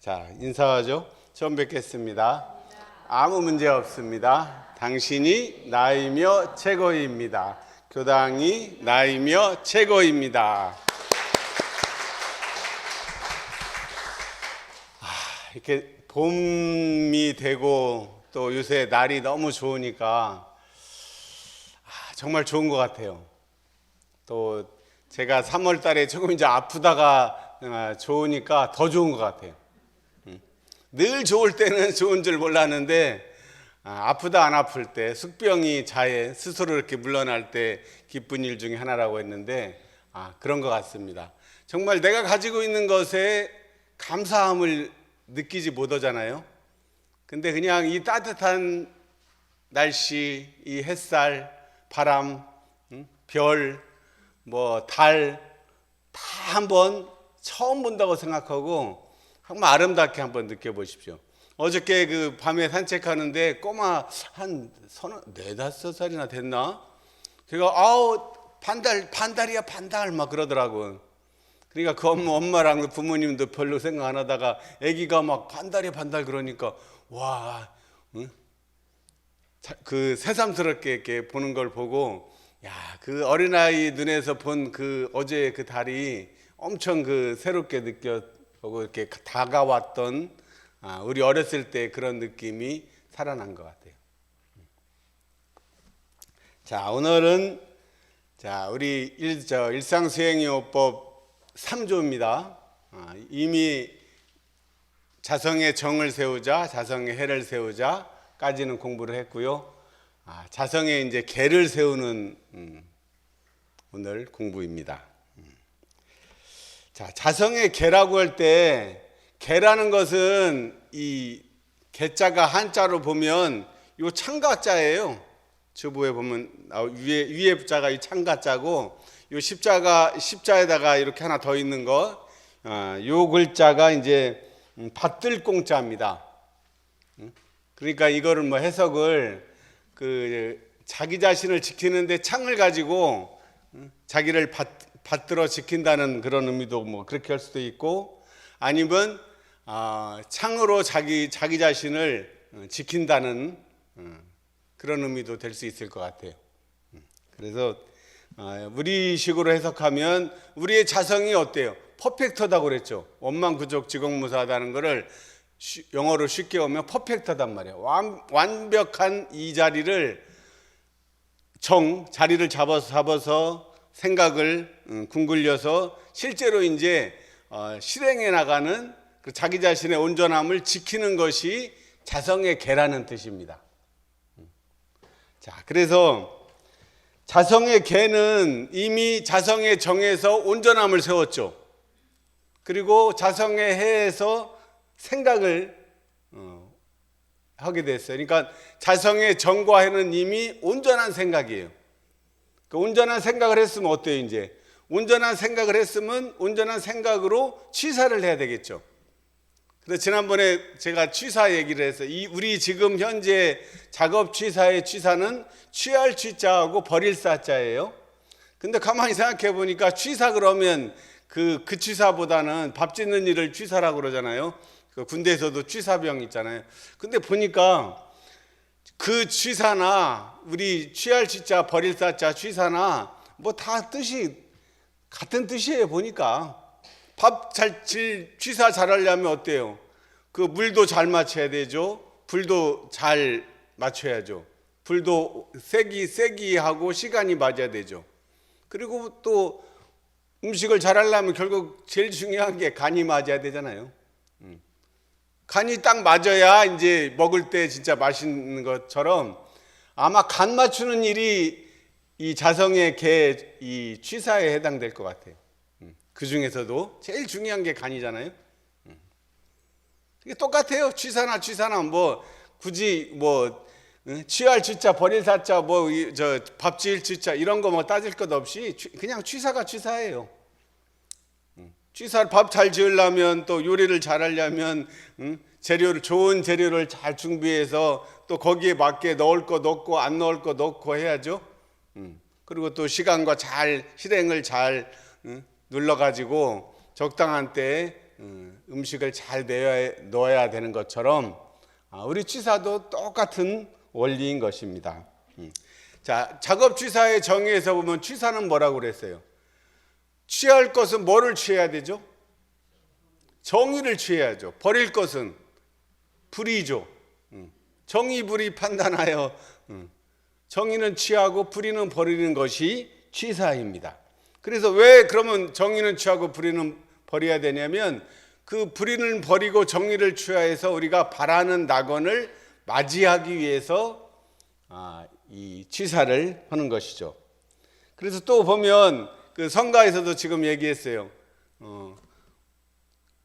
자, 인사하죠. 처음 뵙겠습니다. 아무 문제 없습니다. 당신이 나이며 최고입니다. 교당이 나이며 최고입니다. 이렇게 봄이 되고 또 요새 날이 너무 좋으니까 정말 좋은 것 같아요. 또 제가 3월 달에 조금 이제 아프다가 좋으니까 더 좋은 것 같아요. 늘 좋을 때는 좋은 줄 몰랐는데 아프다 안 아플 때 숙병이 자해 스스로 이렇게 물러날 때 기쁜 일 중에 하나라고 했는데 그런 것 같습니다. 정말 내가 가지고 있는 것에 감사함을 느끼지 못하잖아요. 근데 그냥 이 따뜻한 날씨, 이 햇살, 바람, 별, 달 다 한번 처음 본다고 생각하고 정말 아름답게 한번 느껴보십시오. 어저께 그 밤에 산책하는데 꼬마 한 4-5살이나 됐나? 제가 반달이야 반달 막 그러더라고요. 그러니까 그 엄마랑 그 부모님도 별로 생각 안 하다가 아기가 막 반달이야 반달 그러니까 와, 그 새삼스럽게 이렇게 보는 걸 보고 그 어린아이 눈에서 본 그 어제의 그 달이 엄청 그 새롭게 느껴보고 이렇게 다가왔던 우리 어렸을 때 그런 느낌이 살아난 것 같아요. 자, 오늘은 우리 일상수행요법 3조입니다. 이미 자성의 정을 세우자, 자성의 해를 세우자까지는 공부를 했고요. 자성의 이제 계를 세우는 오늘 공부입니다. 자, 자성의 계라고 할 때 계라는 것은 이 계자가 한자로 보면 요 창가자예요. 주부에 보면 위에 자가 이 창가자고 요 십자에다가 이렇게 하나 더 있는 거, 요 글자가 이제 받들공자입니다. 그러니까 이거를 뭐 해석을 자기 자신을 지키는데 창을 가지고 자기를 받들어 지킨다는 그런 의미도 뭐 그렇게 할 수도 있고 아니면 창으로 자기 자신을 지킨다는 그런 의미도 될 수 있을 것 같아요. 그래서 우리식으로 해석하면 우리의 자성이 어때요? 퍼펙트하다고 그랬죠. 원만구족지공무사하다는 거를 영어로 쉽게 오면 퍼펙트하단 말이에요. 완벽한 이 자리를 자리를 잡아서 생각을 궁굴려서 실제로 이제 실행해 나가는 그 자기 자신의 온전함을 지키는 것이 자성의 계라는 뜻입니다. 자, 그래서 자성의 계는 이미 자성의 정에서 온전함을 세웠죠. 그리고 자성의 해에서 생각을 하게 됐어요. 그러니까 자성의 정과 해는 이미 온전한 생각이에요. 그 온전한 생각을 했으면 어때요? 이제 온전한 생각을 했으면 온전한 생각으로 취사를 해야 되겠죠. 그래서 지난번에 제가 취사 얘기를 했어요. 우리 지금 현재 작업 취사의 취사는 취할 취자하고 버릴 사자예요. 근데 가만히 생각해 보니까 취사 그러면 그 취사보다는 밥 짓는 일을 취사라고 그러잖아요. 그 군대에서도 취사병 있잖아요. 근데 보니까 그 취사나 우리 취할 취자 버릴 사자 취사나 뭐 다 뜻이 같은 뜻이에요. 보니까 밥 취사 잘하려면 어때요? 그 물도 잘 맞춰야 되죠. 불도 잘 맞춰야죠. 불도 세기하고 시간이 맞아야 되죠. 그리고 또 음식을 잘하려면 결국 제일 중요한 게 간이 맞아야 되잖아요. 간이 딱 맞아야 이제 먹을 때 진짜 맛있는 것처럼 아마 간 맞추는 일이 이 자성의 계, 이 취사에 해당될 것 같아요. 그 중에서도 제일 중요한 게 간이잖아요. 이게 똑같아요. 취사나 뭐 굳이 뭐 취할 취자 버릴 사자 뭐 밥 지을 취자 이런 거 뭐 따질 것 없이 그냥 취사가 취사예요. 취사를 밥 잘 지으려면 또 요리를 잘 하려면 좋은 재료를 잘 준비해서 또 거기에 맞게 넣을 거 넣고 안 넣을 거 넣고 해야죠. 그리고 또 시간과 잘 실행을 잘 눌러가지고 적당한 때에 음식을 잘 넣어야 되는 것처럼 우리 취사도 똑같은 원리인 것입니다. 자, 작업 취사의 정의에서 보면 취사는 뭐라고 그랬어요? 취할 것은 뭐를 취해야 되죠? 정의를 취해야죠. 버릴 것은 불의죠. 정의 불의 판단하여 정의는 취하고 불의는 버리는 것이 취사입니다. 그래서 왜 그러면 정의는 취하고 불의는 버려야 되냐면 그 불의는 버리고 정의를 취하여서 우리가 바라는 낙원을 맞이하기 위해서 이 취사를 하는 것이죠. 그래서 또 보면 그 성가에서도 지금 얘기했어요.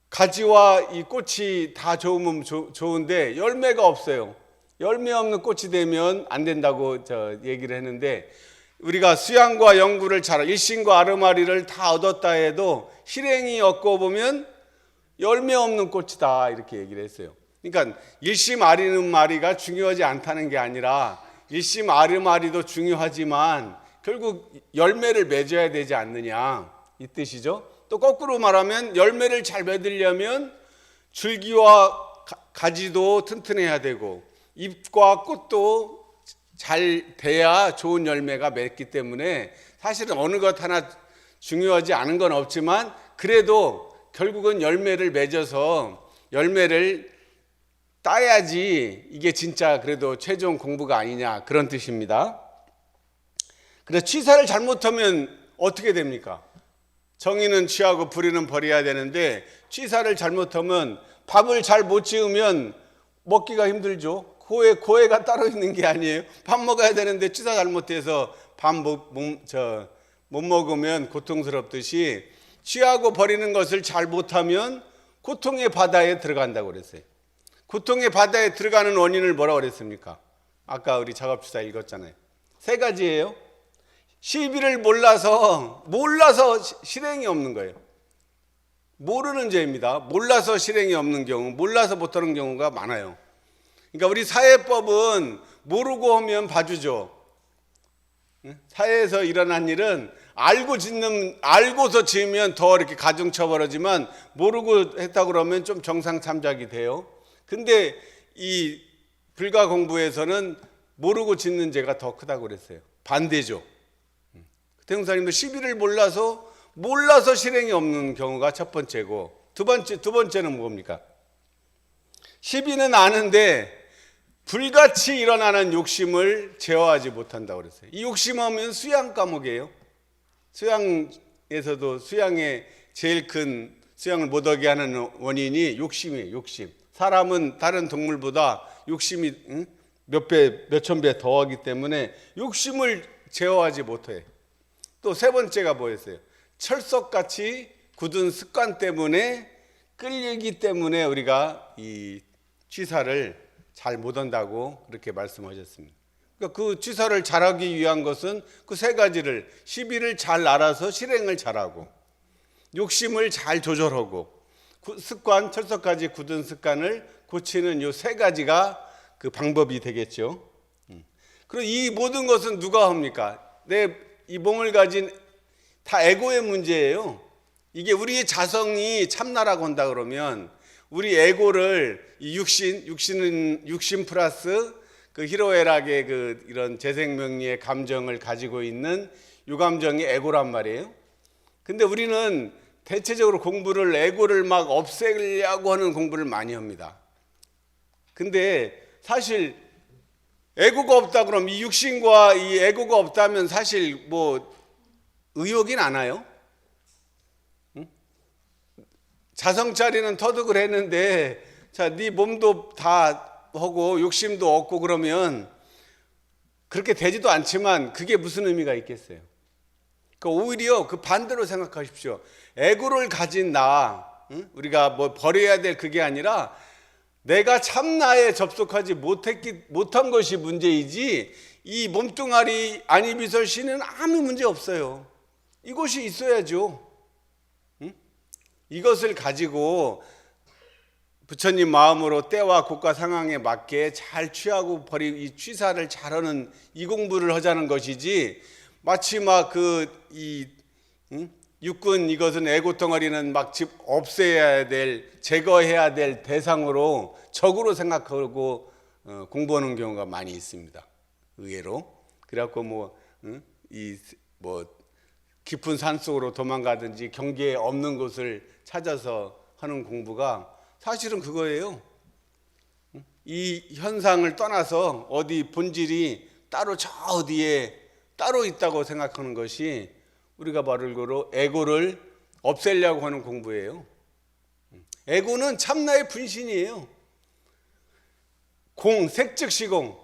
가지와 이 꽃이 다 좋으면 좋은데 열매가 없어요. 열매 없는 꽃이 되면 안 된다고 얘기를 했는데, 우리가 수양과 영구를 일신과 아르마리를 다 얻었다 해도 실행이 없고 보면 열매 없는 꽃이다, 이렇게 얘기를 했어요. 그러니까 일심 아르마리가 중요하지 않다는 게 아니라 일심 아르마리도 중요하지만 결국 열매를 맺어야 되지 않느냐, 이 뜻이죠. 또 거꾸로 말하면 열매를 잘 맺으려면 줄기와 가지도 튼튼해야 되고 잎과 꽃도 잘 돼야 좋은 열매가 맺기 때문에 사실은 어느 것 하나 중요하지 않은 건 없지만 그래도 결국은 열매를 맺어서 열매를 따야지 이게 진짜 그래도 최종 공부가 아니냐, 그런 뜻입니다. 그래서 취사를 잘못하면 어떻게 됩니까? 정의는 취하고 불의는 버려야 되는데 취사를 잘못하면 밥을 잘 못 지으면 먹기가 힘들죠. 고해가 따로 있는 게 아니에요. 밥 먹어야 되는데 취사 잘못해서 밥 못 먹으면 고통스럽듯이 취하고 버리는 것을 잘 못하면 고통의 바다에 들어간다고 그랬어요. 고통의 바다에 들어가는 원인을 뭐라고 그랬습니까? 아까 우리 작업취사 읽었잖아요. 세 가지예요. 시비를 몰라서 실행이 없는 거예요. 모르는 죄입니다. 몰라서 실행이 없는 경우, 몰라서 못하는 경우가 많아요. 그러니까 우리 사회법은 모르고 하면 봐주죠. 사회에서 일어난 일은 알고서 지으면 더 이렇게 가중처벌하지만 모르고 했다 그러면 좀 정상참작이 돼요. 근데 이 불가공부에서는 모르고 짓는 죄가 더 크다고 그랬어요. 반대죠. 대형사님도 시비를 몰라서 실행이 없는 경우가 첫 번째고, 두 번째는 뭡니까? 시비는 아는데 불같이 일어나는 욕심을 제어하지 못한다고 그랬어요. 이 욕심하면 수양 과목이에요. 수양에서도 수양의 제일 큰 수양을 못하게 하는 원인이 욕심이에요. 욕심. 사람은 다른 동물보다 욕심이 몇천 배 더하기 때문에 욕심을 제어하지 못해. 또 세 번째가 뭐였어요? 철석같이 굳은 습관 때문에 끌리기 때문에 우리가 이 취사를 잘 못한다고 그렇게 말씀하셨습니다. 그러니까 그 취사를 잘하기 위한 것은 그 세 가지를, 시비를 잘 알아서 실행을 잘하고 욕심을 잘 조절하고 습관, 철석까지 굳은 습관을 고치는 이 세 가지가 그 방법이 되겠죠. 그리고 이 모든 것은 누가 합니까? 이 몸을 가진 다 에고의 문제예요. 이게 우리의 자성이 참나라고 한다 그러면 우리 에고를 이 육신 플러스 그 희로애락의 그 이런 재생명리의 감정을 가지고 있는 유감정이 에고란 말이에요. 근데 우리는 대체적으로 공부를 에고를 막 없애려고 하는 공부를 많이 합니다. 근데 사실 에고가 없다 그러면 이 육신과 이 에고가 없다면 사실 뭐 의욕이 나나요? 자성짜리는 터득을 했는데 자, 네 몸도 다 하고 욕심도 없고 그러면 그렇게 되지도 않지만 그게 무슨 의미가 있겠어요? 그러니까 오히려 그 반대로 생각하십시오. 에고를 가진 우리가 뭐 버려야 될 그게 아니라 내가 참나에 접속하지 못한 것이 문제이지 이 몸뚱아리 안이비설씨는 아무 문제 없어요. 이것이 있어야죠. 이것을 가지고 부처님 마음으로 때와 곳과 상황에 맞게 잘 취하고 버리고 이 취사를 잘하는 이 공부를 하자는 것이지, 마치 막 육군 이것은 애고 덩어리는 막 집 없애야 될, 제거해야 될 대상으로 적으로 생각하고 공부하는 경우가 많이 있습니다. 의외로. 그래갖고 뭐 깊은 산 속으로 도망가든지 경계에 없는 곳을 찾아서 하는 공부가 사실은 그거예요. 이 현상을 떠나서 어디 본질이 따로 저 어디에 따로 있다고 생각하는 것이 우리가 말을 걸어 에고를 없애려고 하는 공부예요. 에고는 참나의 분신이에요. 공, 색즉 시공.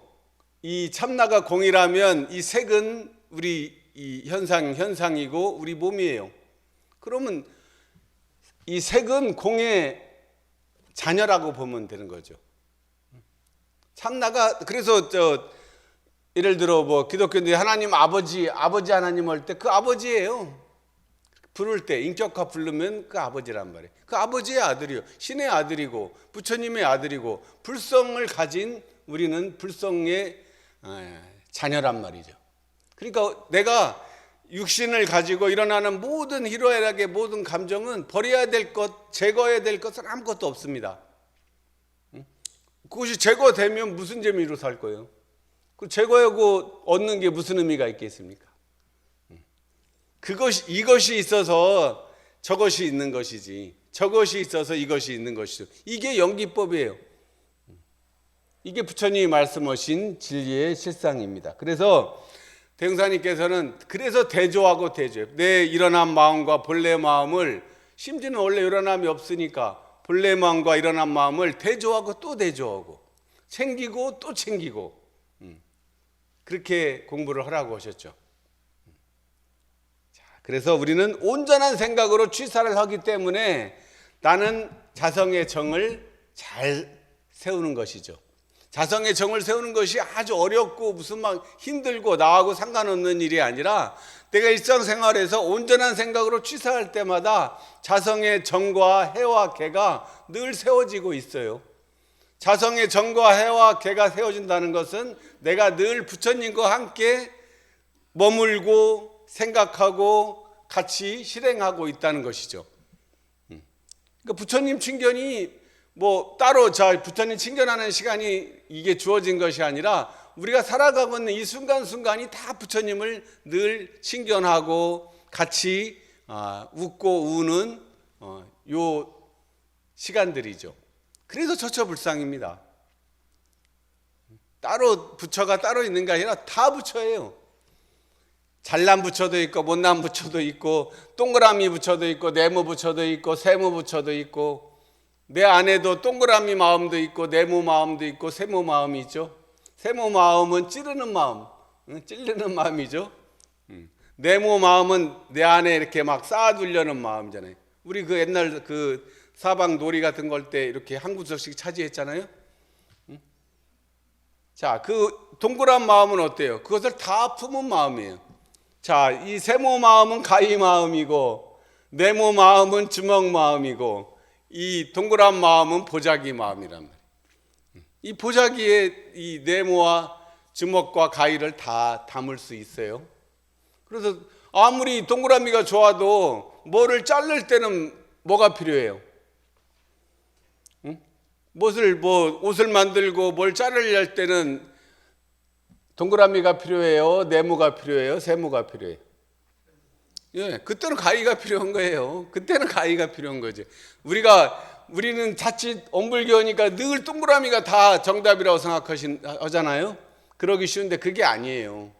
이 참나가 공이라면 이 색은 우리 이 현상이고 우리 몸이에요. 그러면 이 색은 공의 자녀라고 보면 되는 거죠. 참나가 그래서 예를 들어 뭐 기독교인들이 하나님 아버지 하나님 할 때 그 아버지예요. 부를 때 인격화 부르면 그 아버지란 말이에요. 그 아버지의 아들이요. 신의 아들이고 부처님의 아들이고 불성을 가진 우리는 불성의 자녀란 말이죠. 그러니까 내가 육신을 가지고 일어나는 모든 희로애락의 모든 감정은 버려야 될 것, 제거해야 될 것은 아무것도 없습니다. 그것이 제거되면 무슨 재미로 살 거예요? 그 제거하고 얻는 게 무슨 의미가 있겠습니까? 이것이 있어서 저것이 있는 것이지, 저것이 있어서 이것이 있는 것이죠. 이게 연기법이에요. 이게 부처님이 말씀하신 진리의 실상입니다. 그래서 대흥사님께서는 그래서 대조하고 대조해요. 내 일어난 마음과 본래 마음을, 심지어는 원래 일어남이 없으니까 본래 마음과 일어난 마음을 대조하고 또 대조하고 챙기고 또 챙기고 그렇게 공부를 하라고 하셨죠. 자, 그래서 우리는 온전한 생각으로 취사를 하기 때문에 나는 자성의 정을 잘 세우는 것이죠. 자성의 정을 세우는 것이 아주 어렵고 무슨 막 힘들고 나하고 상관없는 일이 아니라 내가 일상생활에서 온전한 생각으로 취사할 때마다 자성의 정과 해와 개가 늘 세워지고 있어요. 자성의 정과 해와 개가 세워진다는 것은 내가 늘 부처님과 함께 머물고 생각하고 같이 실행하고 있다는 것이죠. 그러니까 부처님 친견이 뭐 따로 부처님 친견하는 시간이 이게 주어진 것이 아니라 우리가 살아가고 있는 이 순간순간이 다 부처님을 늘 친견하고 같이 웃고 우는 요 시간들이죠. 그래서 처처불상입니다. 따로 부처가 따로 있는 게 아니라 다 부처예요. 잘난 부처도 있고 못난 부처도 있고 동그라미 부처도 있고 네모 부처도 있고 세모 부처도 있고 내 안에도 동그라미 마음도 있고 네모 마음도 있고 세모 마음이 있죠. 세모 마음은 찌르는 마음, 찔르는 마음이죠. 네모 마음은 내 안에 이렇게 막 쌓아두려는 마음이잖아요. 우리 그 옛날 그 사방 놀이 같은 걸 때 이렇게 한 구석씩 차지했잖아요. 자, 그 동그란 마음은 어때요? 그것을 다 품은 마음이에요. 자, 이 세모 마음은 가위 마음이고 네모 마음은 주먹 마음이고 이 동그란 마음은 보자기 마음이란 말이에요. 이 보자기에 이 네모와 주먹과 가위를 다 담을 수 있어요. 그래서 아무리 동그라미가 좋아도 뭐를 자를 때는 뭐가 필요해요? 옷을 만들고 뭘 자르려 할 때는 동그라미가 필요해요? 네모가 필요해요? 세모가 필요해요? 예, 그때는 가위가 필요한 거예요. 그때는 가위가 필요한 거죠. 우리는 자칫 엄불교니까 늘 동그라미가 다 정답이라고 하잖아요. 그러기 쉬운데 그게 아니에요.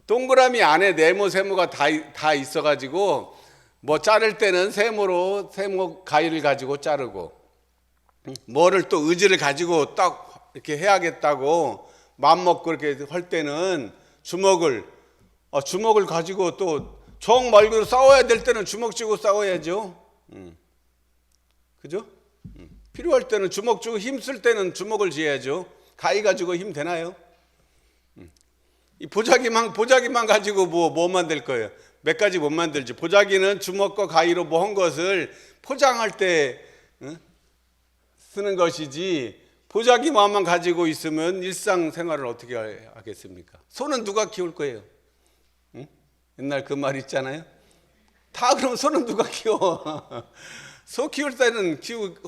동그라미 안에 네모, 세모가 다 있어가지고 뭐 자를 때는 세모 가위를 가지고 자르고 뭐를 또 의지를 가지고 딱 이렇게 해야겠다고 마음먹고 이렇게 할 때는 주먹을 가지고 또 정 말고 싸워야 될 때는 주먹 쥐고 싸워야죠. 그죠? 필요할 때는 주먹 쥐고 힘쓸 때는 주먹을 쥐어야죠. 가위 가지고 힘 되나요? 이 보자기만 가지고 뭐 만들 거예요? 몇 가지 못 만들지. 보자기는 주먹과 가위로 뭐 한 것을 포장할 때 쓰는 것이지 보자기 마음만 가지고 있으면 일상생활을 어떻게 하겠습니까? 소는 누가 키울 거예요? 옛날 그 말 있잖아요. 다 그럼 소는 누가 키워? 소 키울 때는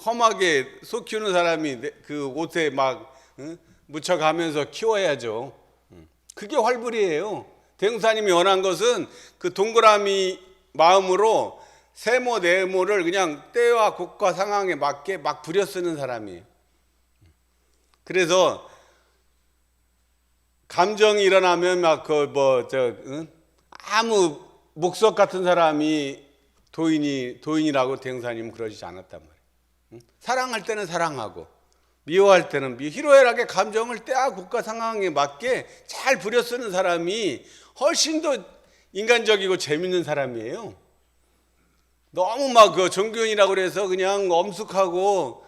험하게 소 키우는 사람이 그 옷에 막 묻혀가면서 키워야죠. 그게 활불이에요. 대흥사님이 원한 것은 그 동그라미 마음으로 세모 네모를 그냥 때와 곳과 상황에 맞게 막 부려 쓰는 사람이에요. 그래서 감정이 일어나면 막 아무 목석 같은 사람이 도인이라고 대흥사님은 그러지 않았단 말이에요. 사랑할 때는 사랑하고 미워할 때는 희로애락의 감정을 때와 국가 상황에 맞게 잘 부려 쓰는 사람이 훨씬 더 인간적이고 재밌는 사람이에요. 너무 막 그 종교인이라고 그래서 그냥 엄숙하고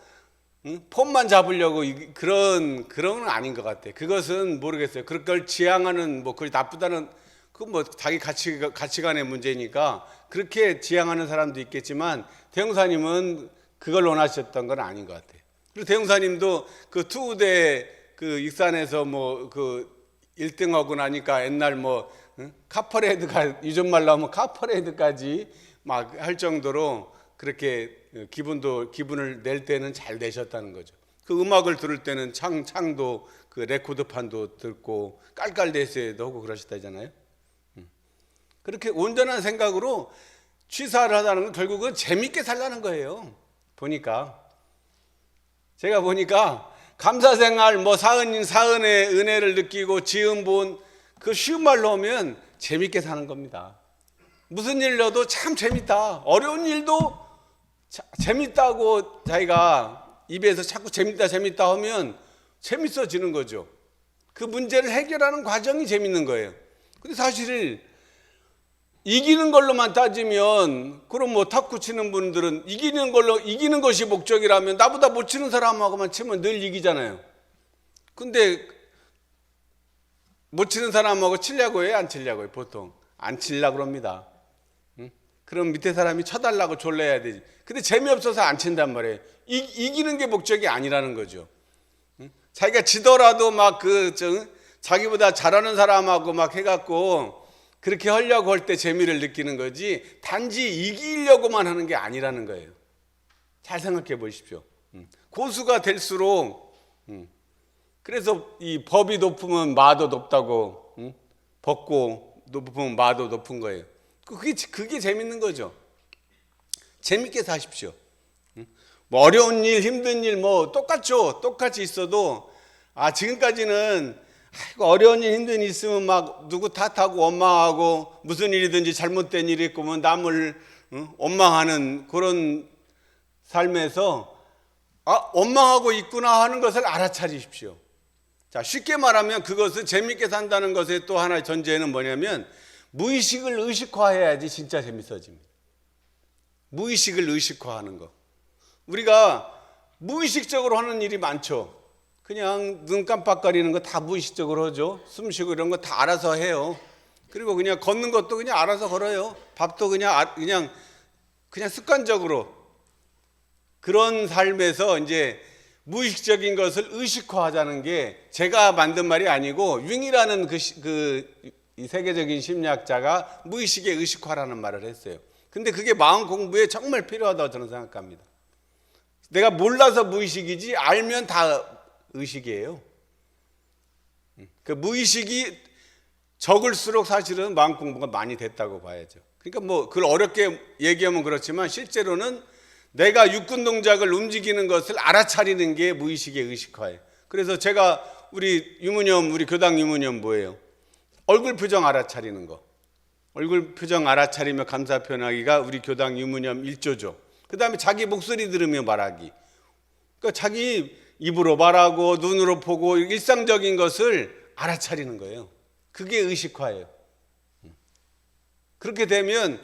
폼만 잡으려고 그런 건 아닌 것 같아요. 그것은 모르겠어요. 그걸 지향하는 그걸 나쁘다는 그 자기 가치관의 문제니까 그렇게 지향하는 사람도 있겠지만 대흥사님은 그걸 원하셨던 건 아닌 것 같아요. 그리고 대흥사님도 그 투우대 그 익산에서 그 1등하고 나니까 옛날 카퍼레이드가 요즘 말로 하면 카퍼레이드까지 막 할 정도로 그렇게 기분을 낼 때는 잘 내셨다는 거죠. 그 음악을 들을 때는 창도 그 레코드판도 듣고 깔깔대세도 하고 그러셨다잖아요. 그렇게 온전한 생각으로 취사를 하다는 건 결국은 재밌게 살라는 거예요. 제가 보니까 감사생활 사은의 은혜를 느끼고 지은 본 그 쉬운 말로 하면 재밌게 사는 겁니다. 무슨 일 넣어도 참 재밌다. 어려운 일도 재밌다고 자기가 입에서 자꾸 재밌다 하면 재밌어지는 거죠. 그 문제를 해결하는 과정이 재밌는 거예요. 근데 사실 이기는 걸로만 따지면 그럼 탁구 치는 분들은 이기는 것이 목적이라면 나보다 못 치는 사람하고만 치면 늘 이기잖아요. 근데 못 치는 사람하고 치려고 해요, 안 치려고 해요? 보통 안 치려고 합니다. 그럼 밑에 사람이 쳐달라고 졸라야 되지. 근데 재미없어서 안 친단 말이에요. 이기는 게 목적이 아니라는 거죠. 자기가 지더라도 자기보다 잘하는 사람하고 막 해갖고 그렇게 하려고 할 때 재미를 느끼는 거지 단지 이기려고만 하는 게 아니라는 거예요. 잘 생각해 보십시오. 고수가 될수록 그래서 이 법이 높으면 마도 높다고 법고 높으면 마도 높은 거예요. 그게 재밌는 거죠. 재밌게 사십시오. 어려운 일, 힘든 일 똑같죠. 똑같이 있어도 지금까지는 어려운 일, 힘든 일 있으면 막 누구 탓하고 원망하고 무슨 일이든지 잘못된 일이 있고 남을 원망하는 그런 삶에서 원망하고 있구나 하는 것을 알아차리십시오. 자, 쉽게 말하면 그것은 재밌게 산다는 것의 또 하나의 전제는 뭐냐면 무의식을 의식화해야지 진짜 재밌어집니다. 무의식을 의식화하는 거. 우리가 무의식적으로 하는 일이 많죠. 그냥 눈 깜빡거리는 거 다 무의식적으로 하죠. 숨 쉬고 이런 거 다 알아서 해요. 그리고 그냥 걷는 것도 그냥 알아서 걸어요. 밥도 그냥 습관적으로. 그런 삶에서 이제 무의식적인 것을 의식화하자는 게 제가 만든 말이 아니고 융이라는 이 세계적인 심리학자가 무의식의 의식화라는 말을 했어요. 근데 그게 마음 공부에 정말 필요하다고 저는 생각합니다. 내가 몰라서 무의식이지 알면 다 의식이에요. 그 무의식이 적을수록 사실은 마음 공부가 많이 됐다고 봐야죠. 그러니까 그걸 어렵게 얘기하면 그렇지만 실제로는 내가 육군 동작을 움직이는 것을 알아차리는 게 무의식의 의식화예요. 그래서 제가 우리 교당 유무념 뭐예요? 얼굴 표정 알아차리는 거. 얼굴 표정 알아차리며 감사 표현하기가 우리 교당 유무념 1조죠. 그 다음에 자기 목소리 들으며 말하기. 그러니까 자기 입으로 말하고 눈으로 보고 일상적인 것을 알아차리는 거예요. 그게 의식화예요. 그렇게 되면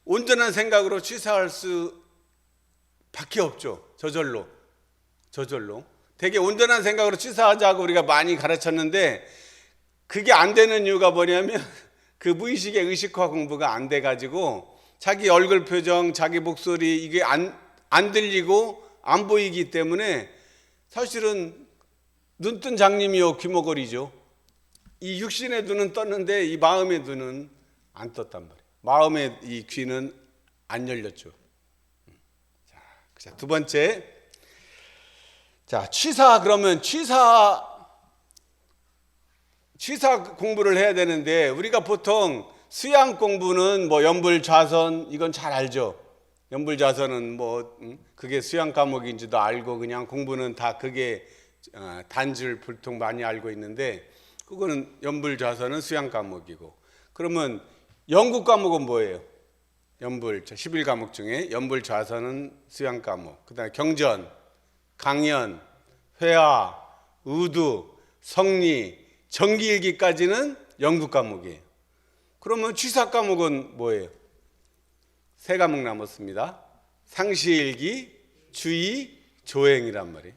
온전한 생각으로 취사할 수밖에 없죠. 저절로. 되게 온전한 생각으로 취사하자고 우리가 많이 가르쳤는데 그게 안 되는 이유가 뭐냐면 그 무의식의 의식화 공부가 안 돼가지고 자기 얼굴 표정, 자기 목소리 이게 안 들리고 안 보이기 때문에 사실은 눈뜬 장님이요 귀머거리죠. 이 육신의 눈은 떴는데 이 마음의 눈은 안 떴단 말이에요. 마음의 이 귀는 안 열렸죠. 자, 두 번째. 자, 취사 그러면 취사 공부를 해야 되는데 우리가 보통 수양 공부는 뭐 연불좌선 이건 잘 알죠. 연불좌선은 뭐 그게 수양 과목인지도 알고 그냥 공부는 다 그게 단줄 보통 많이 알고 있는데 그거는 연불좌선은 수양 과목이고 그러면 연구 과목은 뭐예요? 연불 11과목 중에 연불좌선은 수양 과목. 그다음에 경전, 강연, 회화, 의두, 성리, 정기일기까지는 연구 과목이에요. 그러면 취사 과목은 뭐예요? 세 과목 남았습니다. 상시일기, 주의, 조행이란 말이에요.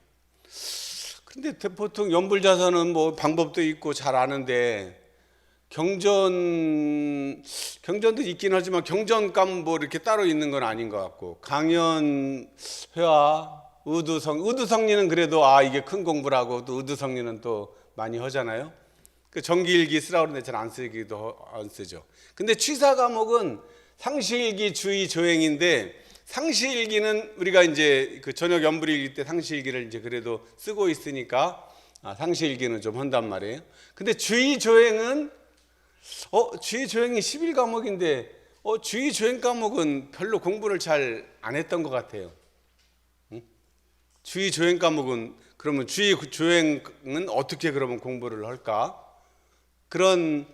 근데 보통 연불자선은 뭐 방법도 있고 잘 아는데 경전도 있긴 하지만 경전 과목 뭐 이렇게 따로 있는 건 아닌 것 같고 강연, 회화, 의두성리는 그래도 이게 큰 공부라고 또 의두성리는 또 많이 하잖아요. 그 정기일기 쓰라고 그러는데 잘 안 쓰죠. 근데 취사 과목은 상시일기, 주의, 조행인데 상시일기는 우리가 이제 그 저녁 연불일기 때 상시일기를 이제 그래도 쓰고 있으니까 상시일기는 좀 한단 말이에요. 근데 주의, 조행은 주의, 조행이 11과목인데 주의, 조행 과목은 별로 공부를 잘 안 했던 것 같아요. 주의, 조행 과목은 그러면 주의, 조행은 어떻게 그러면 공부를 할까? 그런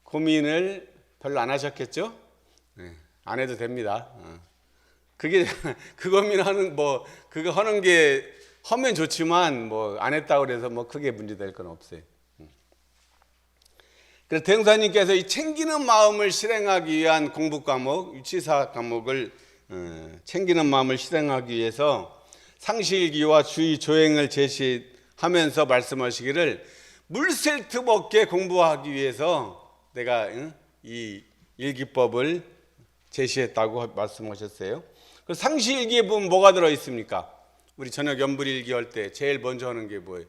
고민을 별로 안 하셨겠죠? 네, 안 해도 됩니다. 그게 그 고민하는 뭐 그거 하는 게 하면 좋지만 뭐 안 했다고 그래서 뭐 크게 문제될 건 없어요. 그래서 대형사님께서 이 챙기는 마음을 실행하기 위한 공부 과목, 취사 과목을 챙기는 마음을 실행하기 위해서 상시일기와 주의, 조행을 제시하면서 말씀하시기를 물샐 틈 없게 공부하기 위해서 내가 이 일기법을 제시했다고 말씀하셨어요. 상시일기에 보면 뭐가 들어있습니까? 우리 저녁 연불일기 할 때 제일 먼저 하는 게 뭐예요?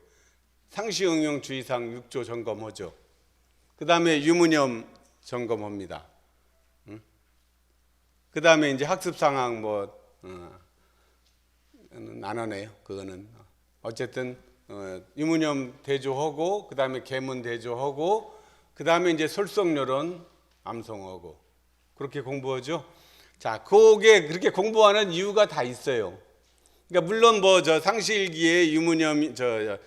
상시응용주의상 6조 점검하죠. 그 다음에 유무념 점검합니다. 그 다음에 이제 학습상황 안 하네요. 그거는 어쨌든 유무념 대조하고 그 다음에 계문 대조하고 그 다음에 이제 솔성요론 암송하고 그렇게 공부하죠. 자, 그게 그렇게 공부하는 이유가 다 있어요. 그러니까 물론 뭐 저 상시일기에 유무념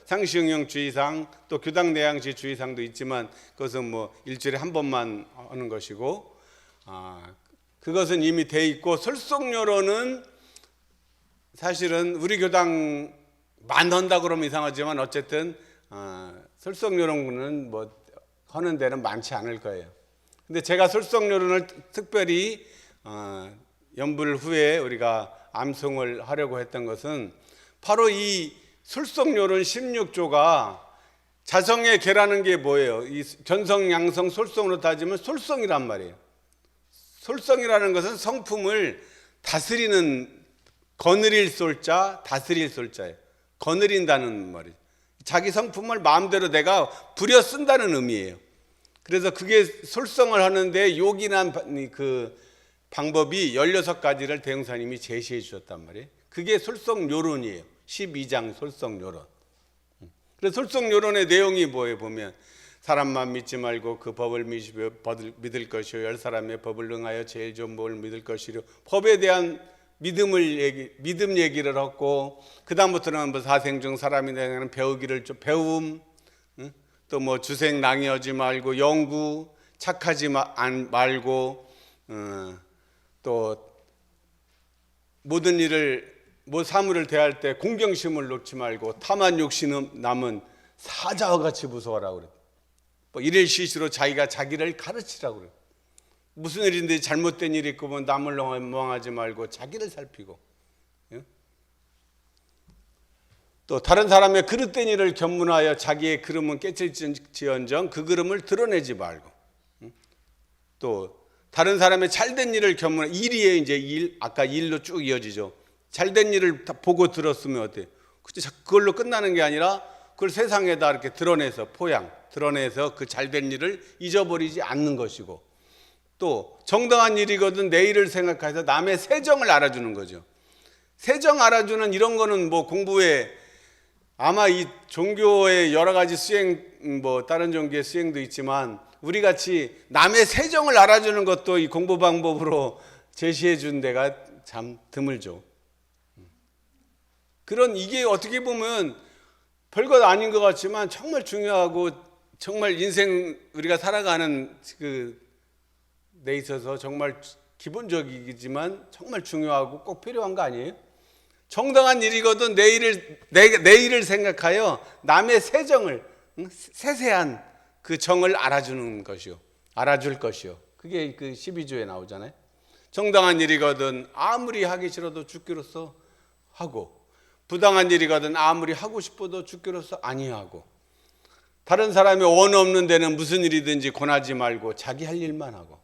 상시응용 주의상 또 교당 내양시 주의상도 있지만 그것은 뭐 일주일에 한 번만 하는 것이고 그것은 이미 돼 있고 솔성요론은 사실은 우리 교당만 한다 그러면 이상하지만 어쨌든 솔성요론은 뭐 하는 데는 많지 않을 거예요. 근데 제가 솔성요론을 특별히 연불 후에 우리가 암송을 하려고 했던 것은 바로 이 솔성요론 16조가 자성의 계라는 게 뭐예요? 이 견성, 양성, 솔성으로 따지면 솔성이란 말이에요. 솔성이라는 것은 성품을 다스리는 거느릴 솔자, 다스릴 솔자예요. 거느린다는 말이에요. 자기 성품을 마음대로 내가 부려 쓴다는 의미예요. 그래서 그게 솔성을 하는데 요긴한 그 방법이 16가지를 대형사님이 제시해 주셨단 말이에요. 그게 솔성요론이에요. 12장 솔성요론. 그래서 솔성요론의 내용이 뭐예요? 보면 사람만 믿지 말고 그 법을 믿을 것이요 열 사람의 법을 응하여 제일 좋은 법을 믿을 것이요 법에 대한 믿음 얘기를 하고 그 다음부터는 뭐 사생중 사람이 되는 배우기를 좀 배움 또 뭐 주생 낭여하지 말고 영구 착하지 말고 또 모든 사물을 대할 때 공경심을 놓지 말고 탐한 욕심은 남은 사자와 같이 무서워라고 그래요. 뭐 일일 시시로 자기가 자기를 가르치라고 그래요. 무슨 일인데 잘못된 일이 있고 남을 원망하지 말고 자기를 살피고 또 다른 사람의 그릇된 일을 견문하여 자기의 그름은 깨칠지언정 그 그름을 드러내지 말고 또 다른 사람의 잘된 일을 견문하여 일이에요. 이제 일 아까 일로 쭉 이어지죠. 잘된 일을 다 보고 들었으면 어때요? 그걸로 끝나는 게 아니라 그걸 세상에다 이렇게 드러내서 드러내서 그 잘된 일을 잊어버리지 않는 것이고 또 정당한 일이거든 내일을 생각해서 남의 세정을 알아주는 거죠. 세정 알아주는 이런 거는 뭐 공부에 아마 이 종교의 여러 가지 수행, 뭐 다른 종교의 수행도 있지만 우리 같이 남의 세정을 알아주는 것도 이 공부 방법으로 제시해 준 데가 참 드물죠. 그런 이게 어떻게 보면 별것 아닌 것 같지만 정말 중요하고 정말 인생 우리가 살아가는 데 있어서 정말 기본적이지만 정말 중요하고 꼭 필요한 거 아니에요? 정당한 일이거든 내일을 생각하여 남의 세정을 세세한 그 정을 알아주는 것이요, 알아줄 것이요. 그게 그 12조에 나오잖아요. 정당한 일이거든 아무리 하기 싫어도 죽기로써 하고, 부당한 일이거든 아무리 하고 싶어도 죽기로써 아니하고, 다른 사람의 원 없는 데는 무슨 일이든지 권하지 말고 자기 할 일만 하고,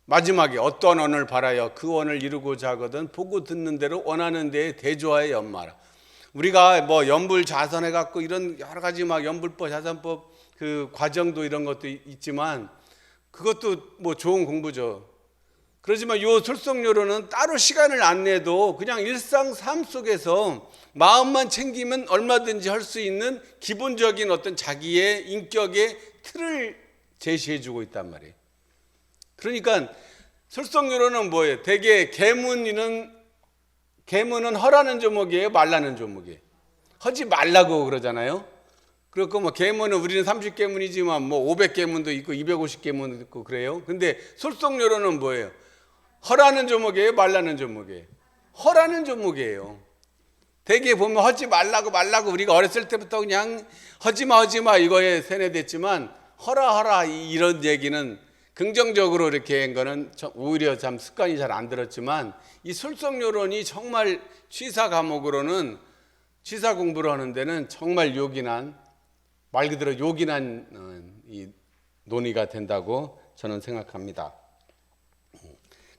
마지막에 어떠한 언을 바라여 그 원을 이루고자 하거든 보고 듣는 대로 원하는 데에 대조하여 연마라. 우리가 뭐 연불 자선해 갖고 이런 여러 가지 막 연불법 자선법 그 과정도 이런 것도 있지만 그것도 뭐 좋은 공부죠. 그렇지만 요 솔성요로는 따로 시간을 안 내도 그냥 일상 삶 속에서 마음만 챙기면 얼마든지 할 수 있는 기본적인 어떤 자기의 인격의 틀을 제시해 주고 있단 말이에요. 그러니까 솔성요로는 뭐예요? 대개 계문은 허라는 조목이에요, 말라는 조목이에요. 하지 말라고 그러잖아요. 그렇고 뭐 계문은 우리는 30계문이지만 뭐 500계문도 있고 250계문도 있고 그래요. 근데 솔성요로는 뭐예요? 허라는 조목이에요, 말라는 조목이에요? 허라는 조목이에요. 대개 보면 하지 말라고 우리가 어렸을 때부터 그냥 하지마 이거에 세뇌됐지만 허라 이런 얘기는 긍정적으로 이렇게 한 거는 오히려 참 습관이 잘 안 들었지만 이 솔성요론이 정말 취사 과목으로는 취사 공부를 하는 데는 정말 요긴한, 말 그대로 요긴한 이 논의가 된다고 저는 생각합니다.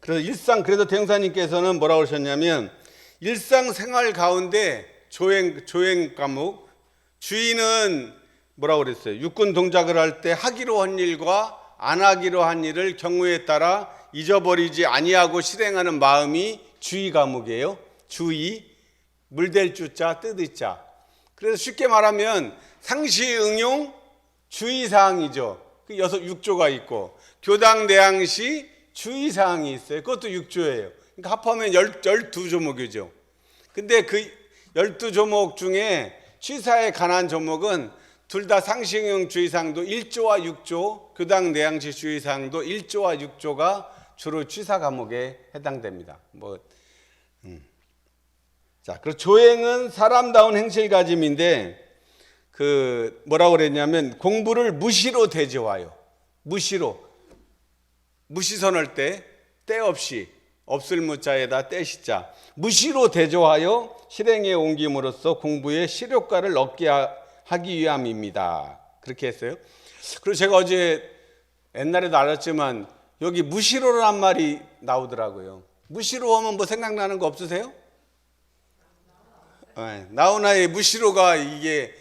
그래서 대형사님께서는 뭐라고 하셨냐면 일상생활 가운데 조행 과목 주인은 뭐라고 그랬어요? 육군 동작을 할 때 하기로 한 일과 안 하기로 한 일을 경우에 따라 잊어버리지 아니하고 실행하는 마음이 주의 과목이에요. 주의, 물될 주자, 뜻의 자. 그래서 쉽게 말하면 상시 응용 주의사항이죠. 그 6조가 있고 교당 내항시 주의사항이 있어요. 그것도 6조예요. 그러니까 합하면 12조목이죠. 근데 그 12조목 중에 취사에 관한 조목은 둘 다 상시응용 주의사항도 1조와 6조, 교당 내항시 주의사항도 1조와 6조가 주로 취사 과목에 해당됩니다. 자, 그리고 조행은 사람다운 행실가짐인데 뭐라고 그랬냐면 공부를 무시로 대조하여, 무시선을 때 없이 없을 무자에다 때시자 무시로 대조하여 실행에 옮김으로써 공부의 실효과를 얻게 하기 위함입니다. 그렇게 했어요. 그리고 제가 어제 옛날에도 알았지만 여기 무시로란 말이 나오더라고요. 무시로 하면 뭐 생각나는 거 없으세요? 네, 나훈아의 무시로가 이게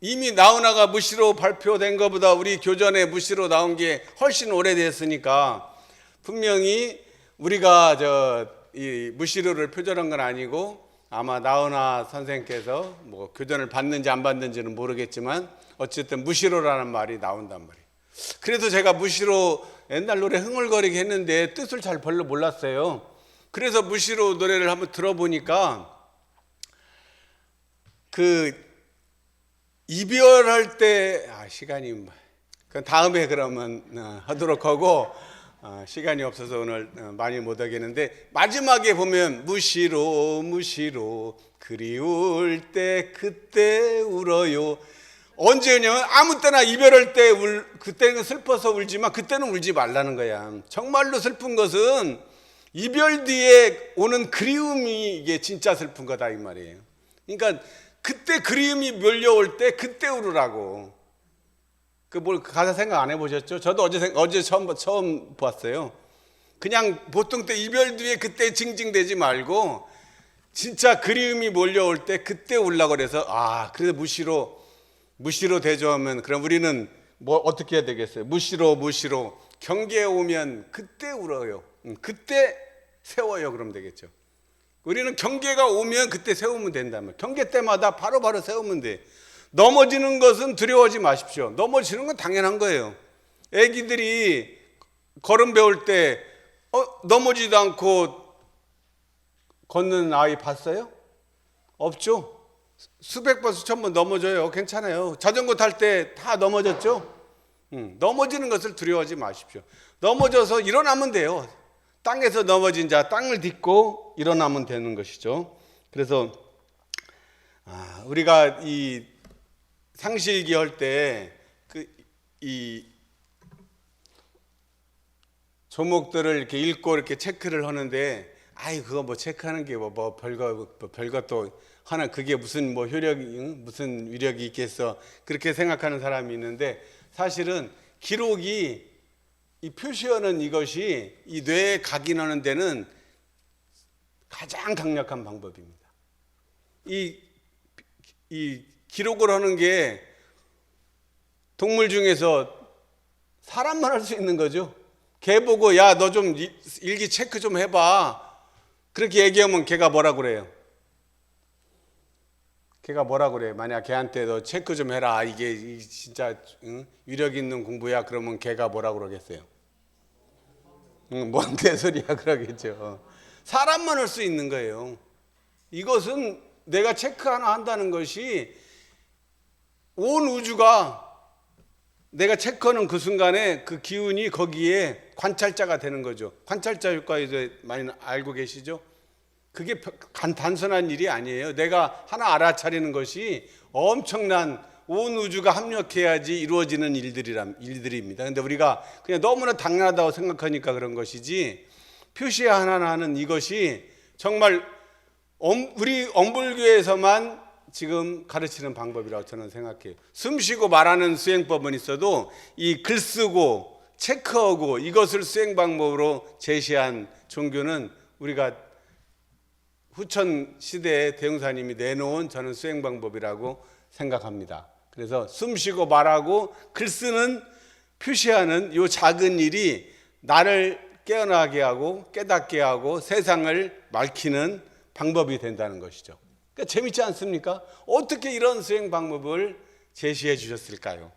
이미 나훈아가 무시로 발표된 것보다 우리 교전에 무시로 나온 게 훨씬 오래됐으니까 분명히 우리가 이 무시로를 표절한 건 아니고 아마 나훈아 선생께서 뭐 교전을 받는지 안 받는지는 모르겠지만 어쨌든 무시로라는 말이 나온단 말이에요. 그래서 제가 무시로 옛날 노래 흥얼거리게 했는데 뜻을 잘 별로 몰랐어요. 그래서 무시로 노래를 한번 들어보니까 이별할 때 시간이 다음에 그러면 하도록 하고 시간이 없어서 오늘 많이 못 하겠는데 마지막에 보면 무시로 그리울 때 그때 울어요. 언제 우냐면 아무 때나 이별할 때 그때는 슬퍼서 울지만 그때는 울지 말라는 거야. 정말로 슬픈 것은 이별 뒤에 오는 그리움이 이게 진짜 슬픈 거다 이 말이에요. 그러니까 그때 그리움이 몰려올 때 그때 울으라고. 가사 생각 안 해보셨죠? 저도 어제 처음 봤어요. 그냥 보통 때 이별 뒤에 그때 징징대지 말고 진짜 그리움이 몰려올 때 그때 울라고 그래서 그래서 무시로 대조하면 그럼 우리는 뭐 어떻게 해야 되겠어요? 무시로 경계에 오면 그때 울어요. 그때 세워요. 그러면 되겠죠. 우리는 경계가 오면 그때 세우면 된다면, 경계 때마다 바로바로 세우면 돼. 넘어지는 것은 두려워하지 마십시오. 넘어지는 건 당연한 거예요. 애기들이 걸음 배울 때 넘어지도 않고 걷는 아이 봤어요? 없죠. 수백 번 수천 번 넘어져요. 괜찮아요. 자전거 탈 때 다 넘어졌죠. 넘어지는 것을 두려워하지 마십시오. 넘어져서 일어나면 돼요. 땅에서 넘어진 자 땅을 딛고 일어나면 되는 것이죠. 그래서 우리가 이 상실기 할 때 이 조목들을 이렇게 읽고 이렇게 체크를 하는데, 그거 뭐 체크하는 게 뭐 별것도 하나, 그게 무슨 뭐 효력이, 무슨 위력이 있겠어, 그렇게 생각하는 사람이 있는데, 사실은 기록이, 이 표시하는 이것이 이 뇌에 각인하는 데는 가장 강력한 방법입니다. 이 기록을 하는 게 동물 중에서 사람만 할 수 있는 거죠. 개 보고 야, 너 좀 일기 체크 좀 해봐, 그렇게 얘기하면 걔가 뭐라 그래요? 걔가 뭐라 그래요? 만약 걔한테 너 체크 좀 해라, 이게 진짜 위력 있는 공부야, 그러면 걔가 뭐라 그러겠어요? 뭔 개소리야 그러겠죠. 사람만 할 수 있는 거예요. 이것은 내가 체크 하나 한다는 것이 온 우주가 내가 체크하는 그 순간에 그 기운이 거기에 관찰자가 되는 거죠. 관찰자 효과에 대해 많이 알고 계시죠? 그게 단순한 일이 아니에요. 내가 하나 알아차리는 것이 엄청난, 온 우주가 합력해야지 이루어지는 일들입니다. 근데 우리가 그냥 너무나 당연하다고 생각하니까 그런 것이지, 표시 하나하나는 이것이 정말 우리 엄불교에서만 지금 가르치는 방법이라고 저는 생각해요. 숨쉬고 말하는 수행법은 있어도 이 글쓰고 체크하고 이것을 수행 방법으로 제시한 종교는 우리가 후천 시대의 대웅사님이 내놓은 저는 수행 방법이라고 생각합니다. 그래서 숨쉬고 말하고 글쓰는, 표시하는 이 작은 일이 나를 깨어나게 하고 깨닫게 하고 세상을 밝히는 방법이 된다는 것이죠. 그러니까 재밌지 않습니까? 어떻게 이런 수행 방법을 제시해 주셨을까요?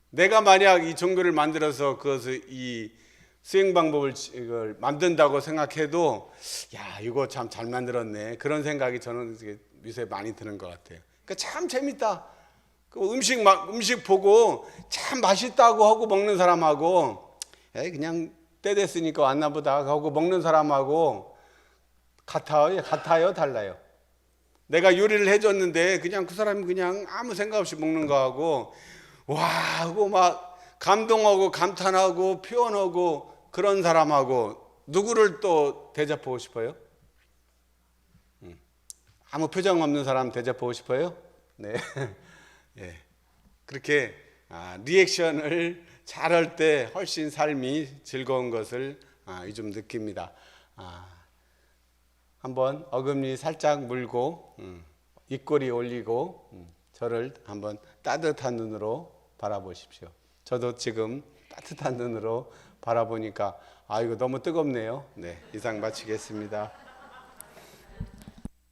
내가 만약 이 종교를 만들어서 그것을, 이 수행 방법을 이걸 만든다고 생각해도, 야, 이거 참 잘 만들었네, 그런 생각이 저는 요새 많이 드는 것 같아요. 그러니까 참 재밌다. 음식 보고 참 맛있다고 하고 먹는 사람하고, 그냥 때 됐으니까 왔나 보다 하고 먹는 사람하고 같아요, 달라요? 내가 요리를 해줬는데 그냥 그 사람이 그냥 아무 생각 없이 먹는 거하고, 와 하고 막 감동하고 감탄하고 표현하고 그런 사람하고, 누구를 또 대접하고 싶어요? 아무 표정 없는 사람 대접하고 싶어요? 네. 예. 그렇게 리액션을 잘할 때 훨씬 삶이 즐거운 것을 요즘 느낍니다. 한번 어금니 살짝 물고 입꼬리 올리고 저를 한번 따뜻한 눈으로 바라보십시오. 저도 지금 따뜻한 눈으로 바라보니까 이거 너무 뜨겁네요. 네, 이상 마치겠습니다.